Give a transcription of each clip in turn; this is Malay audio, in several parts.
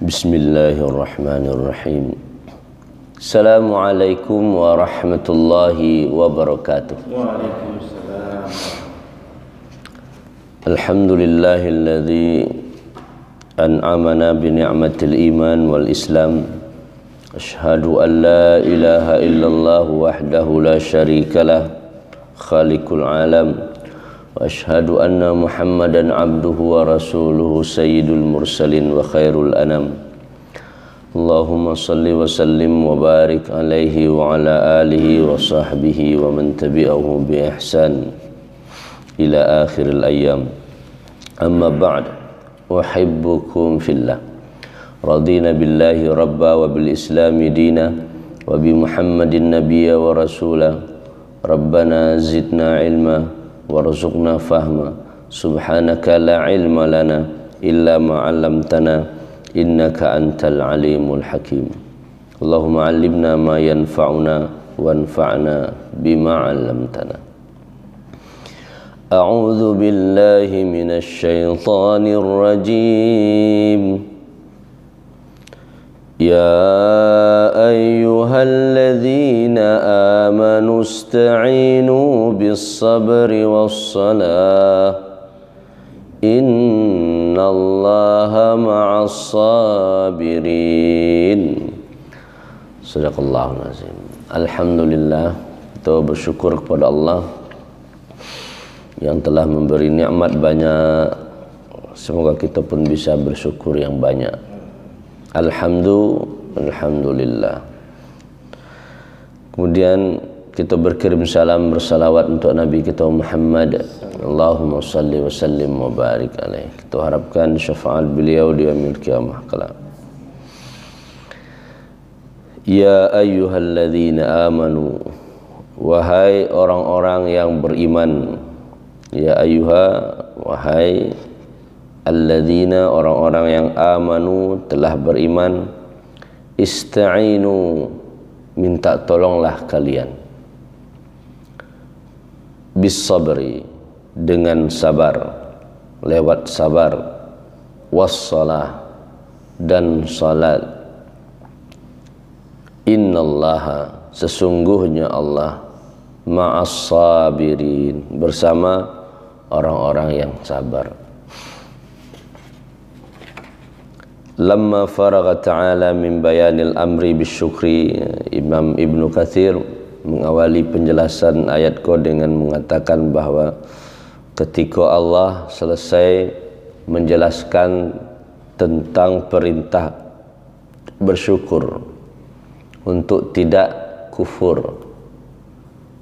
Bismillahirrahmanirrahim. Assalamualaikum warahmatullahi wabarakatuh. Waalaikumsalam. Alhamdulillahilladzi an'amana bi ni'matil iman wal islam. Asyhadu an la ilaha illallah wahdahu la syarikalah khaliqul alam. Wa asyhadu anna Muhammadan abduhu wa rasuluhu sayyidul mursalin wa khairul anam. Allahumma salli wa sallim wa barik alaihi wa ala alihi wa sahbihi wa man tabi'ahu bi ihsan ila akhiril ayyam. Amma ba'd, uhibbukum fillah. Radina billahi rabba wa bil islami dina wa bi Muhammadin nabiyya wa rasula. Rabbana zidna ilma warzuqna fahma. Subhanaka la ilma lana illa ma 'allamtana innaka antal alimul hakim. Allahumma 'allimna ma yanfa'una wanfa'na bima 'allamtana. A'udzu billahi minasy syaithanir rajim. Ya ayyuhalladzina amanu ista'inu bis-sabri was-salah innallaha ma'as-sabirin. Sadaqallahul azim. Alhamdulillah, kita bersyukur kepada Allah yang telah memberi nikmat banyak. Semoga kita pun bisa bersyukur yang banyak. Alhamdulillah. Kemudian kita berkirim salam bersalawat untuk Nabi kita Muhammad. Allahumma salli wa sallim wa barik alaihi. Kita harapkan syafaat beliau di yaumil qiyamah kelak. Ya ayyuhalladzina amanu, wahai orang-orang yang beriman. Ya ayyuha, wahai alladzina, orang-orang yang amanu, telah beriman. Ista'inu, minta tolonglah kalian. Bis sabri, dengan sabar, lewat sabar. Wassalah, dan salat. Innallaha, sesungguhnya Allah, ma'as sabirin, bersama orang-orang yang sabar. Lamma faragha ta'ala min bayanil amri bisyukri, Imam Ibnu Katsir mengawali penjelasan ayat ko dengan mengatakan bahwa ketika Allah selesai menjelaskan tentang perintah bersyukur untuk tidak kufur,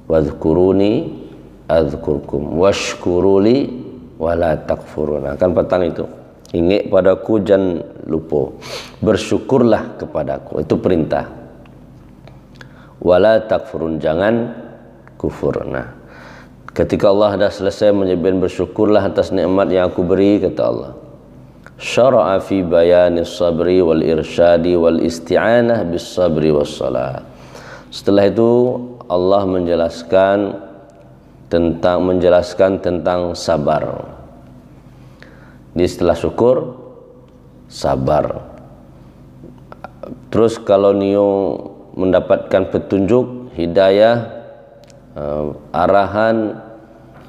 wadhkuruni adzkurkum washkuruli wala takfuruna, kan petang itu, ingat padaku jangan lupa, bersyukurlah kepadaku, itu perintah. Wala takfurun, jangan kufur. Nah, ketika Allah dah selesai menyebutkan bersyukurlah atas nikmat yang aku beri, kata Allah, syara'a fi bayanis sabri wal irsyadi wal isti'anah bis sabri was salah. Setelah itu Allah menjelaskan tentang sabar. Di setelah syukur, sabar. Terus kalau nio mendapatkan petunjuk, hidayah, arahan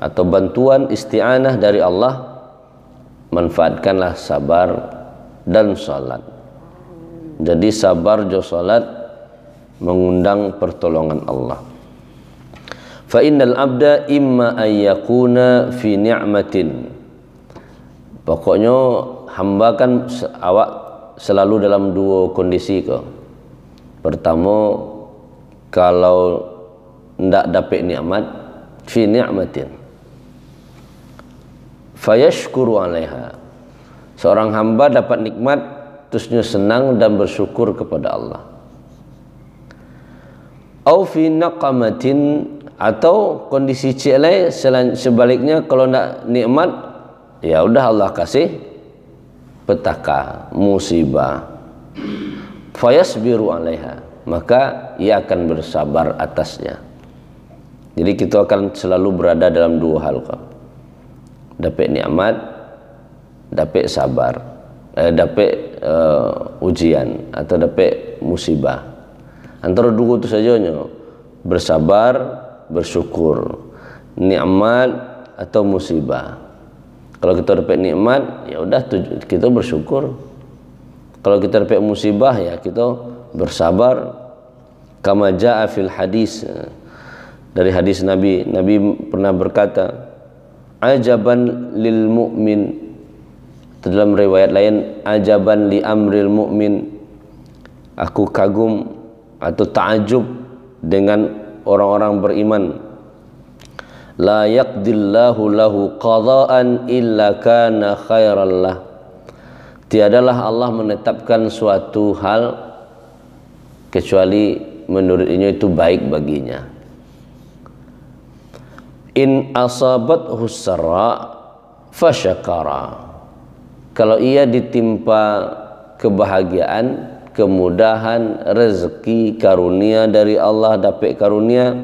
atau bantuan isti'anah dari Allah, manfaatkanlah sabar dan salat. Jadi sabar jo salat mengundang pertolongan Allah. Fa innal abda imma ayyakuna fi ni'matin. Pokoknya hamba kan awak selalu dalam dua kondisi ke. Pertama, kalau ndak dapat nikmat, fi ni'matin fayashkuru 'alaiha. Seorang hamba dapat nikmat terusnya senang dan bersyukur kepada Allah. Au fi naqamatin, atau kondisi lain sebaliknya, kalau ndak nikmat, ya udah Allah kasih petaka, musibah, fayasbiru 'alaiha, maka ia akan bersabar atasnya. Jadi kita akan selalu berada dalam dua hal, dapat nikmat, dapat sabar, dapat ujian atau dapat musibah. Antara dua itu saja nyo, bersabar, bersyukur, nikmat atau musibah. Kalau kita dapat nikmat, ya udah kita bersyukur. Kalau kita dapat musibah, ya kita bersabar. Kama jaa fil hadis, dari hadis Nabi pernah berkata, ajaban lil mu'min, dalam riwayat lain ajaban li amril mu'min, aku kagum atau ta'ajub dengan orang-orang beriman. La yaqdillahu lahu qada'an illa kana khairan lah. Tiadalah Allah menetapkan suatu hal kecuali menurutnya itu baik baginya. In asabathu sarra fasyakara. Kalau ia ditimpa kebahagiaan, kemudahan, rezeki, karunia dari Allah, dapat karunia,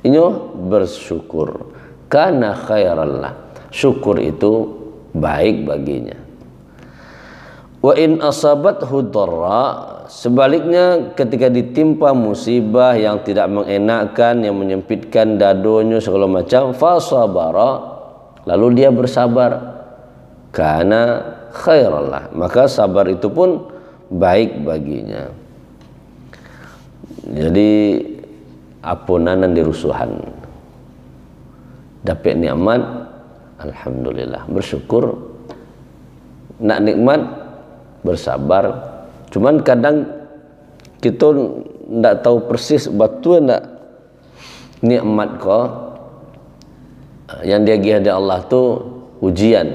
ini bersyukur. Kana khairan lah. Syukur itu baik baginya. Wa in asabathu dharra, sebaliknya ketika ditimpa musibah yang tidak mengenakkan, yang menyempitkan dadonya segala macam, fasabara, lalu dia bersabar, kana khairallah, maka sabar itu pun baik baginya. Jadi apunanan di rusuhan, dapat nikmat, alhamdulillah, bersyukur. Nak nikmat, bersabar. Cuman kadang kita ndak tahu persis betul ndak nikmat ko yang diagih dari Allah tu ujian.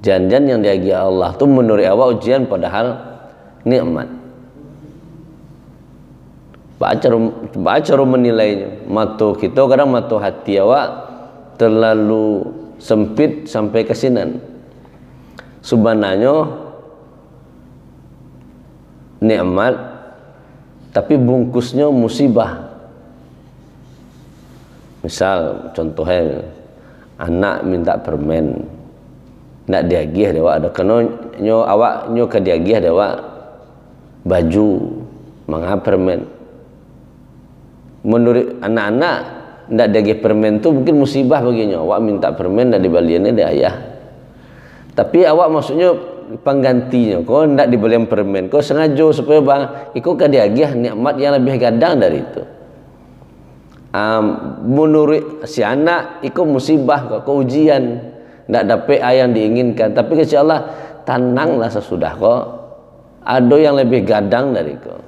Jangan yang diagih Allah tu menurut awak ujian padahal nikmat. Baca menilainya. Mata kita kadang mata hati awak terlalu sempit sampai kesinan. Sebenarnya nikmat, tapi bungkusnya musibah. Misal contohnya anak minta permen, nak diagih dewa ada kena nyo awak nyo ke diagih dewa baju mangga permen. Menurut anak-anak nak diagih permen tu mungkin musibah baginya. Awak minta permen nak dibaliannya dia ayah. Tapi awak maksudnya penggantinya, kau hendak dibelikan permen, kau sengaja supaya bang, ikut kan diagih nikmat yang lebih gadang dari itu. Menurut si anak, ikut musibah, kau ujian, hendak dapat yang diinginkan. Tapi insya Allah tenanglah sesudah kau, ada yang lebih gadang dari kau.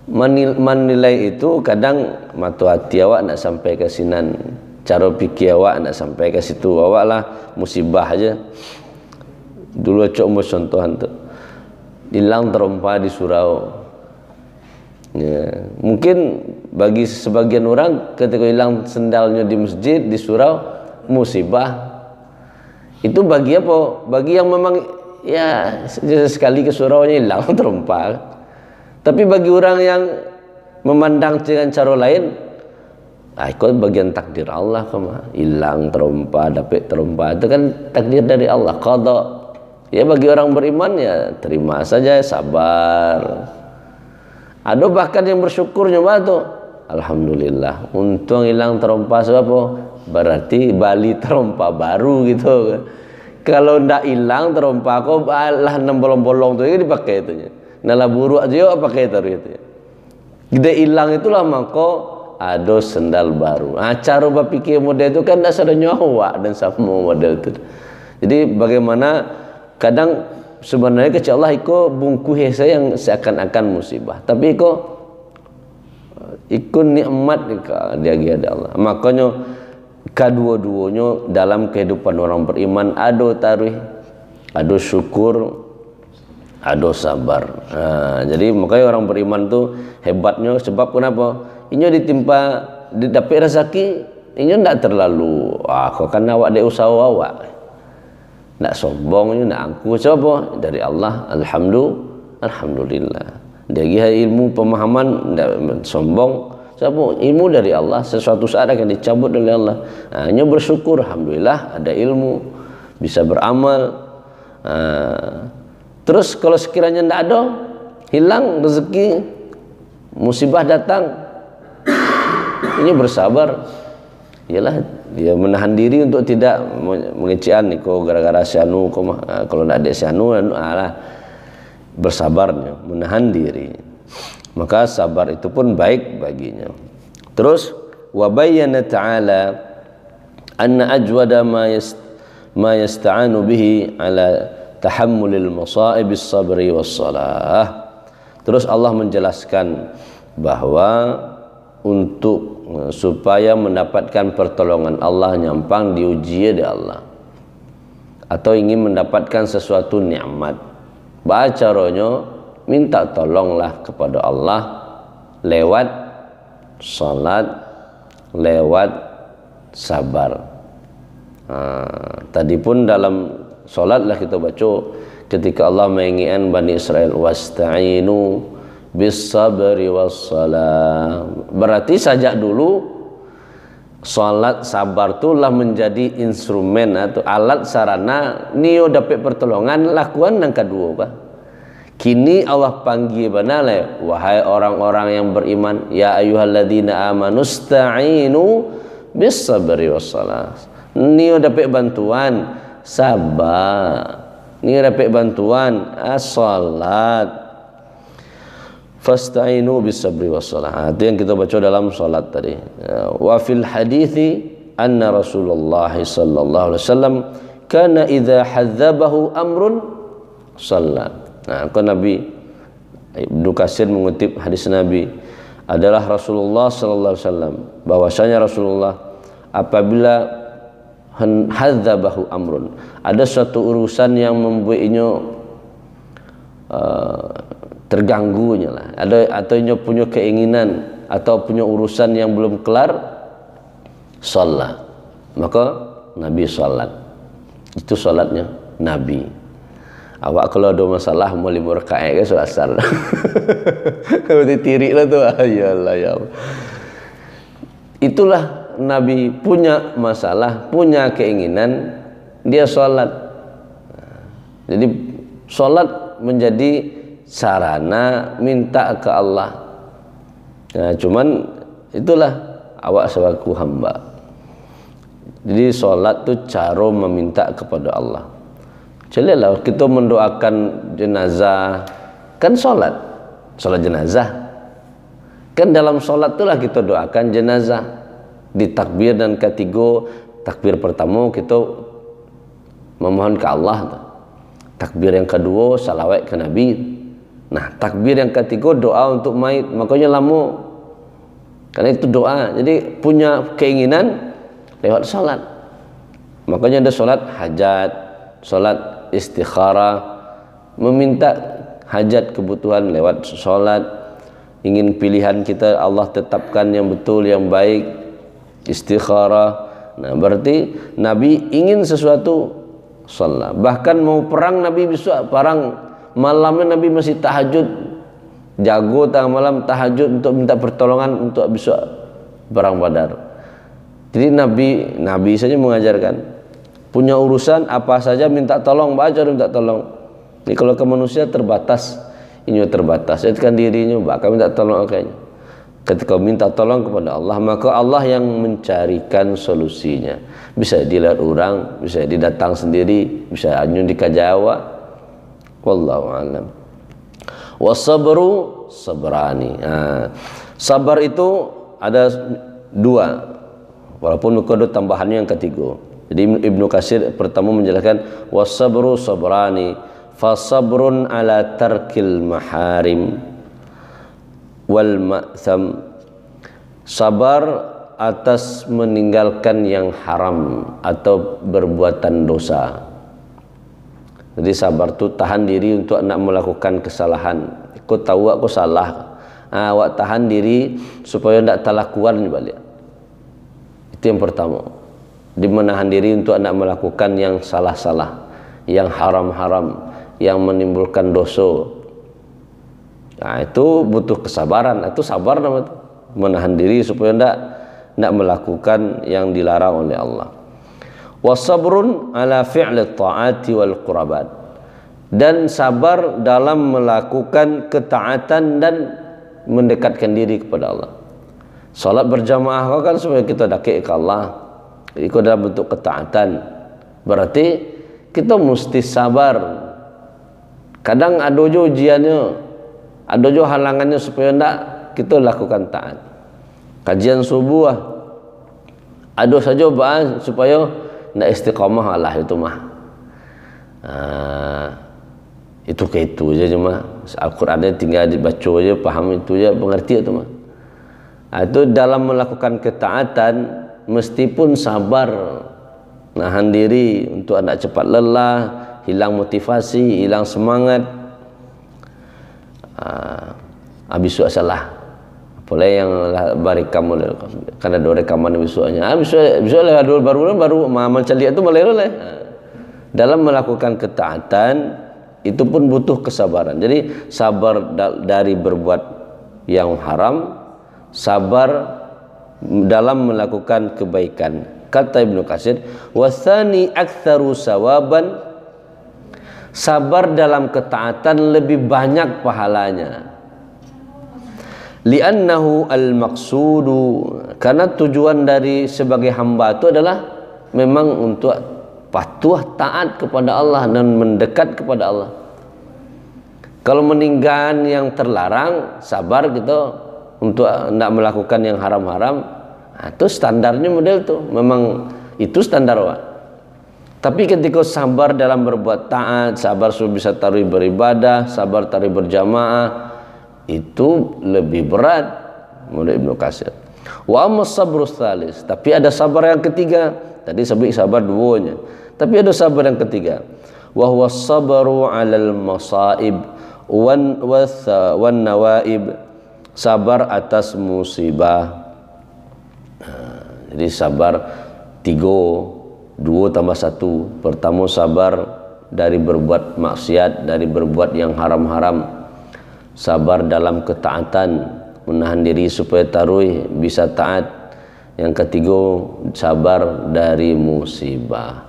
Menilai itu kadang mata hati awak nak sampai ke sinan, cara fikir awak nak sampai ke situ, awak lah musibah aja. Dulu cok contohan tu hilang terompa di surau. Ya, mungkin bagi sebagian orang ketika hilang sendalnya di masjid di surau musibah. Itu bagi apa? Bagi yang memang ya sekali ke suraunya hilang terompa. Tapi bagi orang yang memandang dengan cara lain, itu bagian takdir Allah kama. Hilang terompa, dapat terompa, itu kan takdir dari Allah, qada. Ya bagi orang beriman ya terima saja, sabar. Ada bahkan yang bersyukur nyoba tu, alhamdulillah, untung hilang terompa sebab apa? Berarti bali terompa baru gitu. Kalau ndak hilang terompa kok lah bolong-bolong tu dipakai itu. Nala buruk aja pakai itu. Gede hilang itulah maka ada sendal baru. Cara berpikir model itu kan dasar nyawa dan sama model itu. Jadi bagaimana kadang sebenarnya kecil Allah iko bungkus saya yang seakan-akan musibah, tapi iko nikmat dia ada Allah. Makanya kedua-duanya dalam kehidupan orang beriman ada tarikh, ada syukur, ada sabar. Jadi makanya orang beriman tu hebatnya sebab kenapa? Ini ditimpa didapat rezeki, ini tidak terlalu kau kan awak ada usaha awak. Nak sombong, nak angku siapa? Dari Allah, alhamdulillah. Dia gih ilmu pemahaman, nak sombong siapa? Ilmu dari Allah, sesuatu saat akan dicabut oleh Allah. Hanya bersyukur, alhamdulillah ada ilmu, bisa beramal, Terus kalau sekiranya tidak ada, hilang rezeki, musibah datang, ini bersabar. Ialah dia menahan diri untuk tidak mengecean kau gara-gara sianu, kalau tidak ada sianu, bersabarnya, menahan diri. Maka sabar itu pun baik baginya. Terus wa bayyana ta'ala anna ajwada ma yasta'anu bihi ala tahammulil masa'ib as-sabri was-salah. Terus Allah menjelaskan bahwa untuk supaya mendapatkan pertolongan Allah, nyampang diuji di Allah, atau ingin mendapatkan sesuatu nikmat, caranya minta tolonglah kepada Allah lewat salat, lewat sabar. Tadi pun dalam salatlah kita baca ketika Allah mengingatkan Bani Israel, wasta'inu bis sabri was salah. Berarti sajak dulu salat sabar itulah menjadi instrumen atau alat sarana nio dapat pertolongan lakuan yang kedua Pak. Kini Allah panggil banale, wahai orang-orang yang beriman, ya ayyuhalladzina amanu sta'inu bis sabri was salah. Nio dapat bantuan sabar, nio dapat bantuan salat. Fasta'inu bis sabri was salah. Itu yang kita baca dalam salat tadi. Wa fil hadithi anna Rasulullah sallallahu alaihi wasallam kana idza hadzabahu amrun shalla. Kan Nabi Ibnu Katsir mengutip hadis Nabi adalah Rasulullah sallallahu alaihi wasallam, bahwasanya Rasulullah apabila hadzabahu amrun, ada suatu urusan yang membuatnya terganggunya lah, atau punya keinginan atau punya urusan yang belum kelar, salat, maka Nabi salat. Itu salatnya Nabi. Awak kalau ada masalah mau 5 rakaat ke solat asar. Kalau ditirik lah tu, ayalah ya. Itulah Nabi punya masalah, punya keinginan, dia salat. Jadi salat menjadi sarana minta ke Allah. Cuman itulah awak sebagai hamba. Jadi solat tu cara meminta kepada Allah. Jadilah kita mendoakan jenazah, kan solat jenazah. Kan dalam solat itulah kita doakan jenazah. Di takbir dan ketiga, takbir pertama kita memohon ke Allah. Takbir yang kedua salawat ke Nabi. Nah, takbir yang ketiga doa untuk mayit, makanya lama. Karena itu doa. Jadi punya keinginan lewat salat. Makanya ada salat hajat, salat istikharah, meminta hajat kebutuhan lewat salat. Ingin pilihan kita Allah tetapkan yang betul, yang baik, istikharah. Nah, berarti Nabi ingin sesuatu, salat. Bahkan mau perang Nabi bisa perang. Malamnya Nabi masih tahajud, jago tengah malam tahajud untuk minta pertolongan untuk bisa perang Badar. Jadi Nabi saja mengajarkan, punya urusan apa saja minta tolong, baca minta tolong. Ini kalau ke manusia terbatas, ini terbatas. Jadikan dirinya bakal minta tolong kayaknya. Ketika minta tolong kepada Allah, maka Allah yang mencarikan solusinya. Bisa dilihat orang, bisa didatang sendiri, bisa anyun dikajawa. Wallahu a'lam. Wasabru sabrani. Sabar itu ada 2, walaupun ada tambahannya yang ketiga. Jadi Ibnu Katsir pertama menjelaskan wasabru sabrani, fasabrun ala tarkil maharim wal ma'tham. Sabar atas meninggalkan yang haram atau berbuatan dosa. Jadi sabar tu tahan diri untuk nak melakukan kesalahan. Kau tahu aku salah, awak tahan diri supaya tidak talakuan balik. Itu yang pertama. Di menahan diri untuk nak melakukan yang salah-salah, yang haram-haram, yang menimbulkan dosa. Nah, itu butuh kesabaran. Itu sabar namanya. Menahan diri supaya tidak melakukan yang dilarang oleh Allah. Wasabrun ala fi'li ta'ati wal qurabat. dan sabar dalam melakukan ketaatan dan mendekatkan diri kepada Allah. Salat berjamaah kan supaya kita dakik ke Allah, itu dalam bentuk ketaatan. Berarti kita mesti sabar. Kadang ada jo ujiannya, ada jo halangannya supaya ndak kita lakukan taat. Kajian subuh ada saja bahan supaya ndak istiqamah Allah itu mah. Itu kayak itu aja cuma Al-Qurannya tinggal dibaca aja, paham itu aja, pengerti itu mah. Itu dalam melakukan ketaatan meskipun sabar, nahan diri untuk tidak cepat lelah, hilang motivasi, hilang semangat. Habis salah. Apalagi yang barikam karena ada rekaman besoknya. Besok lah baru mencari itu boleh lah. Dalam melakukan ketaatan itu pun butuh kesabaran. Jadi sabar dari berbuat yang haram, sabar dalam melakukan kebaikan. Kata Ibnu Katsir, wasani aktsaru sawaban, sabar dalam ketaatan lebih banyak pahalanya. Li'annahu al-maqsudu, karena tujuan dari sebagai hamba itu adalah memang untuk patuh taat kepada Allah dan mendekat kepada Allah. Kalau meninggalkan yang terlarang, sabar kita untuk tidak melakukan yang haram-haram, itu standarnya model itu, memang itu standar Wak. Tapi ketika sabar dalam berbuat taat, sabar supaya bisa taruh beribadah, sabar taruh berjamaah, itu lebih berat menurut Ibnu Katsir. Wa amma sabrus tsalis, tapi ada sabar yang ketiga. Tadi sebut sabar duanya, tapi ada sabar yang ketiga. Wa huwa sabru 'alal masaib wan nawaib, sabar atas musibah. Jadi sabar 3, 2 tambah 1. Pertama sabar dari berbuat maksiat, dari berbuat yang haram-haram. Sabar dalam ketaatan, menahan diri supaya taruh bisa taat. Yang ketiga sabar dari musibah.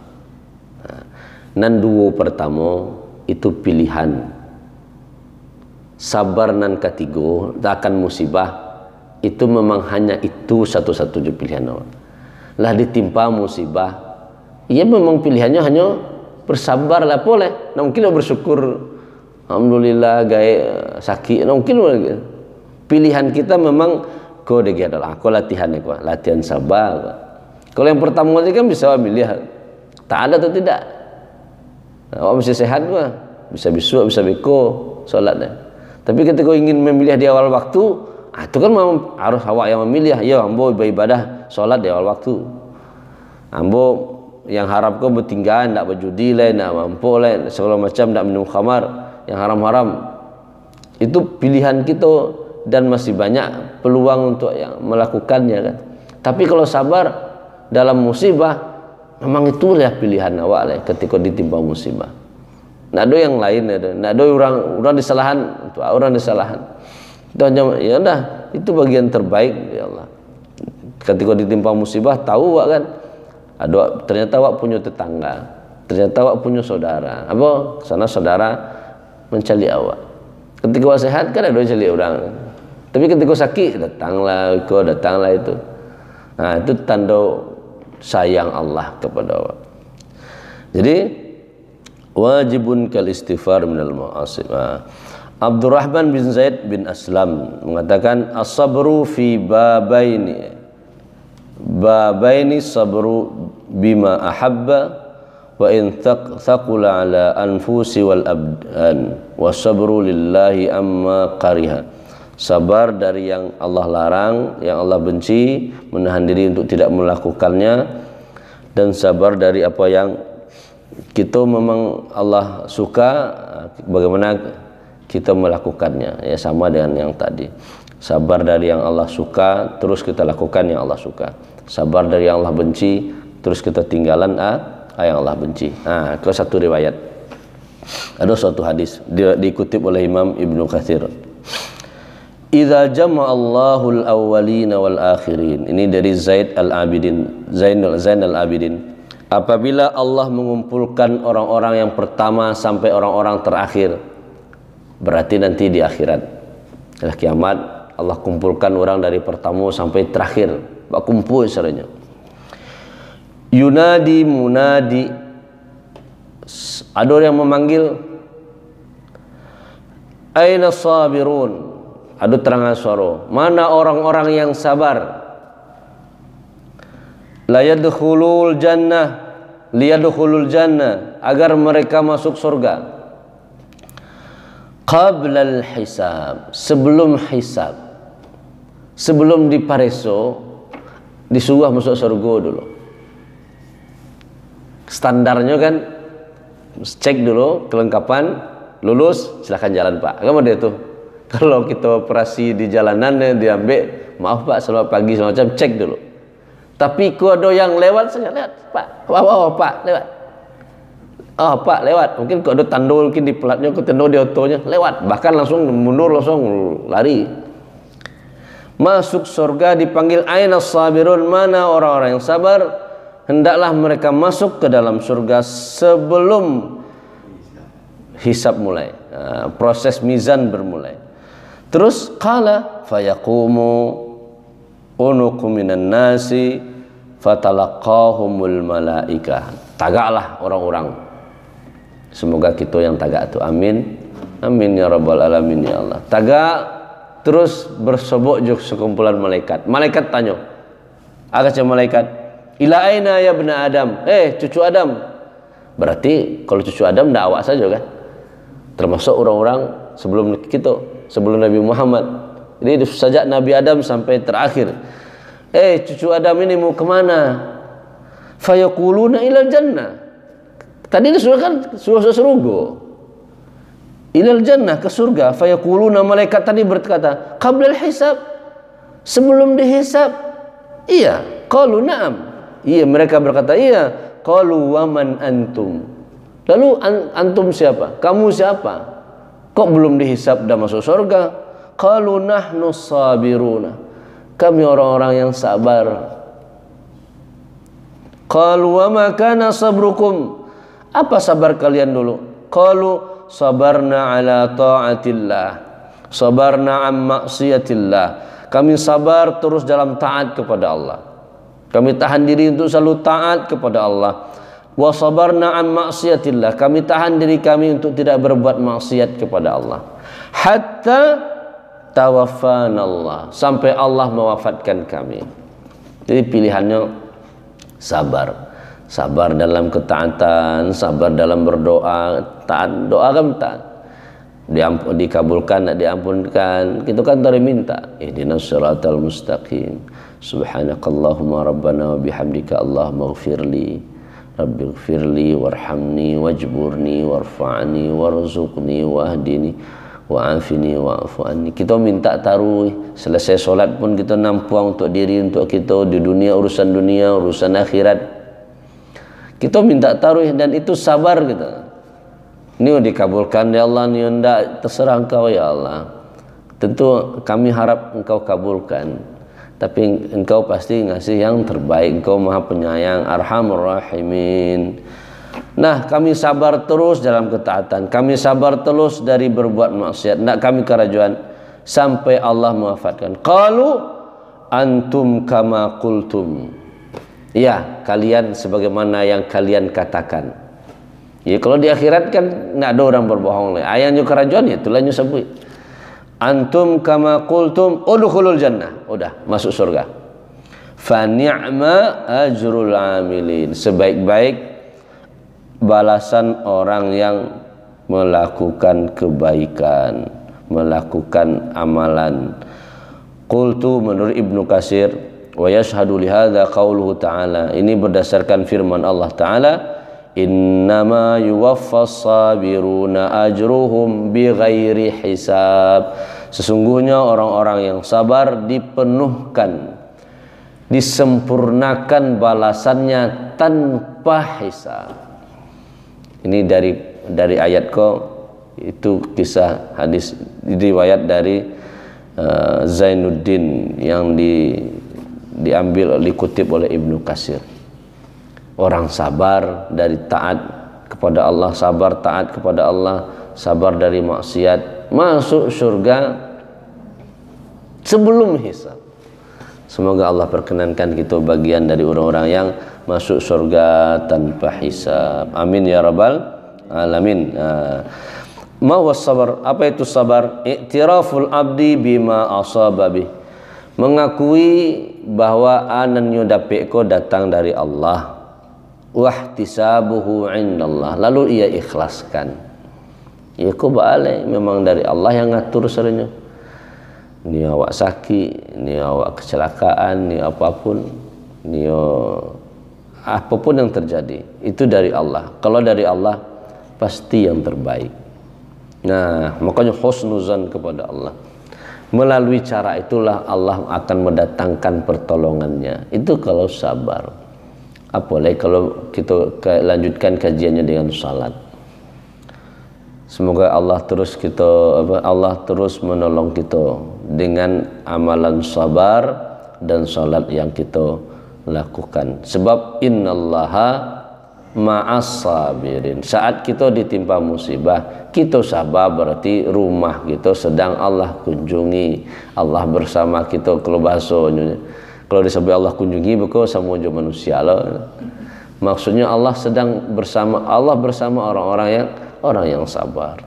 Nan 2 pertama itu pilihan. Sabar nan ketiga akan musibah itu memang hanya itu satu-satunya pilihan awak. Lah ditimpa musibah, ia memang pilihannya hanya bersabar lah boleh. Nah, mungkin bersyukur, alhamdulillah gaya sakit. Nah, mungkin pilihan kita memang kode adalah aku latihan sabar. Kalau yang pertama tadi kan bisa milih tak ada atau tidak. Nah, awak mesti sehat bisa besok bisa beko salatnya. Tapi ketika ingin memilih di awal waktu, itu kan harus awak yang memilih. Ya, ambo beribadah salat di awal waktu. Ambo yang harap kau bertinggal, tak berjudi lah, tak mampu lah, segala macam, tak minum khamar, yang haram-haram. Itu pilihan kita dan masih banyak peluang untuk yang melakukannya kan. Tapi kalau sabar dalam musibah, memang itulah pilihan awak lah ketika ditimpa musibah. Nggak ada yang lain, nggak ada orang disalahan, orang disalahan. Itu hanya ya udah, itu bagian terbaik ya Allah. Ketika ditimpa musibah, tahu awak kan, ternyata awak punya tetangga, ternyata awak punya saudara. Apa? Sana saudara mencari awak. Ketika awak sehat kan ada yang cari orang. Tapi ketika sakit datanglah itu. Nah, itu tanda sayang Allah kepada awak. Jadi wajibun kal istighfar minal ma'asib. Abdurrahman bin Zaid bin Aslam mengatakan as-sabru fi babaini sabru bima ahabba wa in thaqula ala anfusi wal abdan wa sabru lillahi amma kariha. Sabar dari yang Allah larang, yang Allah benci, menahan diri untuk tidak melakukannya, dan sabar dari apa yang kita memang Allah suka, bagaimana kita melakukannya. Ya, sama dengan yang tadi. Sabar dari yang Allah suka, terus kita lakukan yang Allah suka. Sabar dari yang Allah benci, terus kita tinggalan yang Allah benci. Nah, ke satu riwayat. Ada suatu hadis dikutip oleh Imam Ibnu Katsir. Idza jama'allahu al-awwalina wal akhirin. Ini dari Zainal Abidin. Apabila Allah mengumpulkan orang-orang yang pertama sampai orang-orang terakhir, berarti nanti di akhirat, setelah kiamat, Allah kumpulkan orang dari pertama sampai terakhir, Pak kumpul saranya. Yunadi munadi, ada orang yang memanggil, aina sabirun, ada terangan suara, mana orang-orang yang sabar. La yadkhulul jannah, liyadkhulul jannah, agar mereka masuk surga. Qablal hisab, sebelum hisab, sebelum dipareso, disuruh masuk surga dulu. Standarnya kan cek dulu kelengkapan, lulus silakan jalan Pak. Kamu dia tuh. Kalau kita operasi di jalanan diambil, maaf Pak selamat pagi semacam, cek dulu. Tapi kalau ada yang lewat saja, lewat Pak, Pak lewat. Oh Pak lewat, mungkin kalau ada tandul mungkin di pelatnya, ke tandul di otonya lewat, bahkan langsung mundur, langsung lari. Masuk surga dipanggil aina sabirun, mana orang-orang yang sabar, hendaklah mereka masuk ke dalam surga sebelum hisab mulai, proses mizan bermulai. Terus qala fayaqumu unuqu minan nasi fatalaqahumul malaikah, tagaklah orang-orang. Semoga kita yang tagak itu, amin amin ya rabbal alamin ya Allah. Tagak terus bersobok juk sekumpulan malaikat. Malaikat tanya, agak malaikat, ila aina ya bna Adam, cucu Adam. Berarti kalau cucu Adam ndak awak saja kan, termasuk orang-orang sebelum kita, sebelum Nabi Muhammad. Jadi sejak Nabi Adam sampai terakhir, cucu Adam ini mau kemana? Fayaquluna ilal jannah. Tadi disuruh kan surga. Ilal jannah, ke surga. Fayaquluna, malaikat tadi berkata, qablal hisab, sebelum dihisab. Iya, qalu na'am. Iya, mereka berkata iya. Qalu wa man antum. Lalu antum siapa? Kamu siapa? Kok belum dihisab dah masuk surga? Qalu nahnu sabiruna, kami orang-orang yang sabar. Qalu wa ma kana sabrukum, apa sabar kalian dulu? Qalu sabarna ala ta'atillah, sabarna an maksiatillah, kami sabar terus dalam taat kepada Allah, kami tahan diri untuk selalu taat kepada Allah. Wa sabarna an maksiatillah, kami tahan diri kami untuk tidak berbuat maksiat kepada Allah. Hatta tawaffanallah, sampai Allah mewafatkan kami. Jadi pilihannya sabar, sabar dalam ketaatan, sabar dalam berdoa. Taat, doa kan taat, dikabulkan, tak diampunkan, kita kan tadi minta ihdinas siratal mustaqim, subhanakallahumma rabbana wa bihamdika allahumma ighfirli rabbighfirli warhamni wajburni warfa'ni warzuqni wahdini wa'afini wa'afu anni. Kita minta taruh selesai solat pun kita nampuang untuk diri, untuk kita di dunia, urusan akhirat kita minta taruh, dan itu sabar kita. Ini dikabulkan ya Allah, ini enggak, terserah engkau ya Allah. Tentu kami harap engkau kabulkan, tapi engkau pasti ngasih yang terbaik. Engkau maha penyayang, arhamur rahimin. Nah, kami sabar terus dalam ketaatan, kami sabar terus dari berbuat maksiat, tidak kami kerajuan sampai Allah mewafatkan. Qalu antum kama qultum, ya kalian sebagaimana yang kalian katakan. Ya kalau di akhirat kan tidak ada orang berbohong. Ayahnya kerajuan ya tulahnya sebut. Antum kama qultum udkhulul jannah, udah masuk surga. Fa ni'ma ajrul amilin, sebaik-baik balasan orang yang melakukan kebaikan, melakukan amalan. Qultu, menurut Ibnu Katsir, wa yashhadu li hadza qauluhu ta'ala, ini berdasarkan firman Allah Ta'ala, innama yuwaffas sabiruna ajruhum bighairi hisab, sesungguhnya orang-orang yang sabar dipenuhkan, disempurnakan balasannya tanpa hisab. Ini dari ayat ko, itu kisah hadis riwayat dari Zainuddin yang diambil, dikutip oleh Ibnu Katsir. orang sabar dari taat kepada Allah, sabar taat kepada Allah, sabar dari maksiat, masuk surga sebelum hisab. Semoga Allah perkenankan kita bagian dari orang-orang yang masuk surga tanpa hisab. Amin ya rabbal alamin. Ma was sabar? Apa itu sabar? I'tiraful abdi bima asaba bih. Mengakui bahwa anannya dapatku datang dari Allah. Wahtisabuhu indallah. Lalu ia ikhlaskan. Ya ku balik memang dari Allah yang ngatur sebenarnya. Ni awak sakit, ni awak kecelakaan, ni apapun, ni apapun yang terjadi itu dari Allah. Kalau dari Allah pasti yang terbaik. Nah, makanya husnuzan kepada Allah. Melalui cara itulah Allah akan mendatangkan pertolongannya. Itu kalau sabar. Apalagi kalau kita lanjutkan kajiannya dengan salat. Semoga Allah terus menolong kita dengan amalan sabar dan salat yang kita lakukan. Sebab innallaha ma'as sabirin. Saat kita ditimpa musibah, kita sabar, berarti rumah kita sedang Allah kunjungi. Allah bersama kita. Kalau bahasanya, kalau disebut Allah kunjungi, bukan sama juga manusia lah. Maksudnya Allah sedang bersama, Allah bersama orang yang sabar.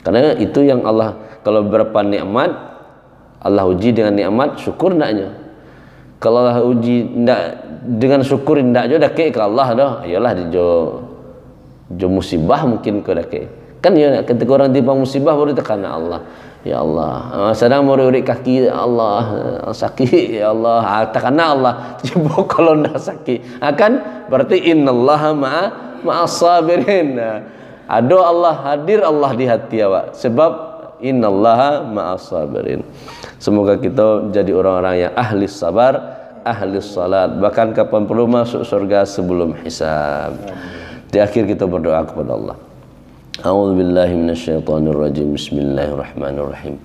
Karena itu yang Allah, kalau berapa nikmat Allah uji dengan nikmat, syukur ndaknya. Kalau Allah uji ndak dengan syukur ndak jo dak ke Allah dah. Iyalah jo musibah mungkin ke dak. Kan ya ketika orang timpa musibah baru tekan Allah. Ya Allah, sedang mau urik kaki Allah sakit ya Allah, tekan Allah. Coba kalau ndak sakit, akan berarti innallaha ma'as sabirin. Ada Allah, hadir Allah di hati awak. Sebab innallaha ma'as sabirin. Semoga kita jadi orang-orang yang ahli sabar, ahli salat, bahkan kapan perlu masuk surga sebelum hisab. Di akhir kita berdoa kepada Allah. A'udzubillahi minasyaitonirrajim. Bismillahirrahmanirrahim.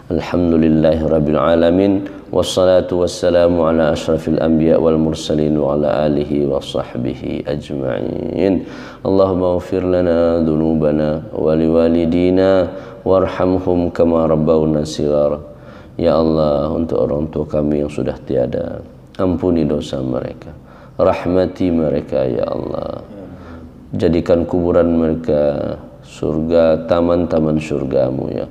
Alhamdulillahirabbil alamin wassalatu wassalamu ala asyrafil anbiya wal mursalin wa ala alihi wa sahbihi ajma'in. Allahumma ighfir lana dzunubana wa liwalidina warhamhum kama rabbawna shighara. Ya Allah, untuk orang tua kami yang sudah tiada, ampuni dosa mereka, rahmati mereka ya Allah. Jadikan kuburan mereka surga, taman-taman surgamu ya.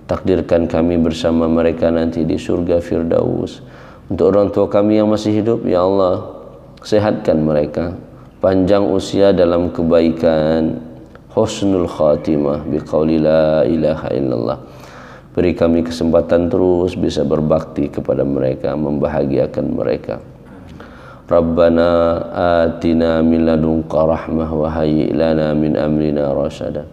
Takdirkan kami bersama mereka nanti di surga Firdaus. Untuk orang tua kami yang masih hidup ya Allah, sehatkan mereka, panjang usia dalam kebaikan, husnul khatimah biqauli la ilaha illallah. Beri kami kesempatan terus bisa berbakti kepada mereka, membahagiakan mereka. Rabbana atina min ladunka rahmah wa hayyi lana min amrina rasyada.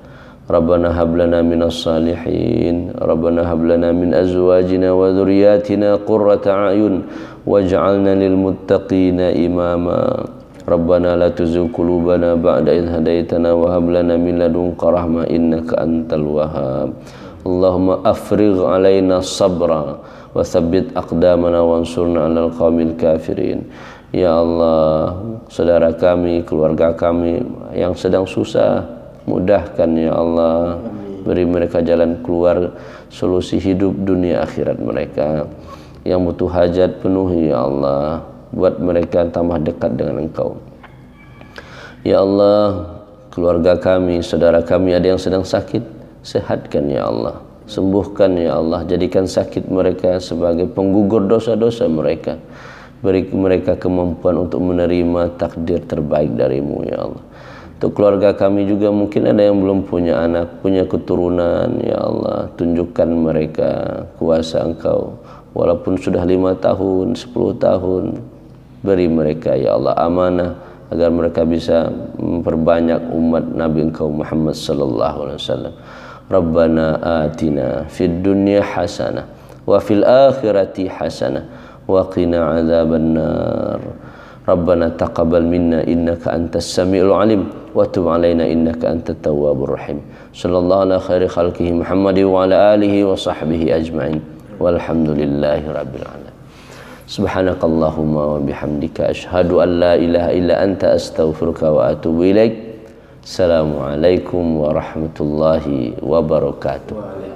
Rabbana hab lana minas salihin. Rabbana hab lana min azwajina wa dhurriyyatina qurrata a'yun waj'alna lil muttaqina imama. Rabbana la tuzigh qulubana ba'da idh hadaitana wa hab lana min ladunka rahmah innaka antal wahhab. Allahumma afrigh alaina sabra wa thabbit aqdamana wansurna 'alal qaumil kafirin. Ya Allah, saudara kami, keluarga kami yang sedang susah, mudahkan ya Allah. Beri mereka jalan keluar, solusi hidup dunia akhirat mereka. Yang butuh hajat penuhi ya Allah. Buat mereka tambah dekat dengan Engkau. Ya Allah, keluarga kami, saudara kami ada yang sedang sakit, sehatkan ya Allah, sembuhkan ya Allah, jadikan sakit mereka sebagai penggugur dosa-dosa mereka. Beri mereka kemampuan untuk menerima takdir terbaik darimu ya Allah. Untuk keluarga kami juga mungkin ada yang belum punya anak, punya keturunan ya Allah, tunjukkan mereka kuasa Engkau. Walaupun sudah 5 tahun, 10 tahun, beri mereka ya Allah amanah agar mereka bisa memperbanyak umat Nabi Engkau Muhammad sallallahu alaihi wasallam. Rabbana atina fid dunya hasanah wa fil akhirati hasanah wa qina adzabannar. Rabbana taqabbal minna innaka antas samiul alim wa tub alaina innaka antat tawwabur rahim. Sallallahu ala khairi khalqihi Muhammad wa ala alihi wa sahbihi ajma'in. Walhamdulillahi rabbil alamin. Subhanakallahumma wa bihamdika asyhadu an la ilaha illa anta astaghfiruka wa atubu ilaik. Assalamualaikum warahmatullahi wabarakatuh.